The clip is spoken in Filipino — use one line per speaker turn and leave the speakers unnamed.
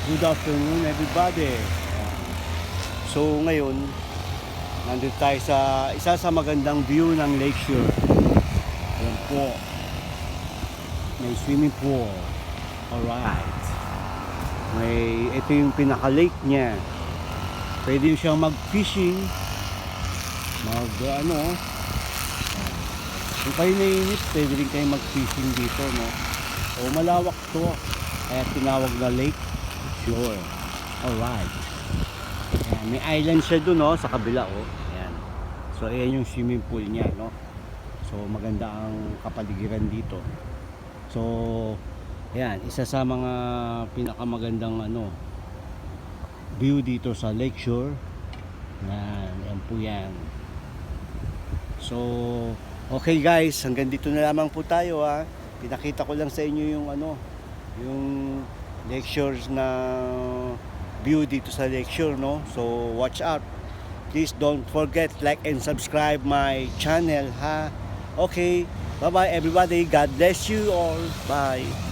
Good afternoon everybody. So ngayon, nandito tayo sa isa sa magandang view ng Lakeshore. Ayan po. May swimming pool. Alright. Ito yung pinaka-lake niya. Pwede siyang mag-fishing. Kung kayo naiinip, pwede rin kayo mag-fishing dito, no? So malawak to. Kaya tinawag na Lake Shore. Alright. Ayan, may island siya dun, no? Sa kabila, oh. Ayan. So ayan yung swimming pool niya, no? So maganda ang kapaligiran dito. So ayan, isa sa mga pinakamagandang view dito sa Lakeshore. Ayan po yan. So okay guys, hanggang dito na lamang po tayo, ha. Pinakita ko lang sa inyo yung yung Lakeshore na view dito sa Lakeshore, no? So watch out. Please don't forget like and subscribe my channel, ha. Okay, bye bye everybody. God bless you all. Bye.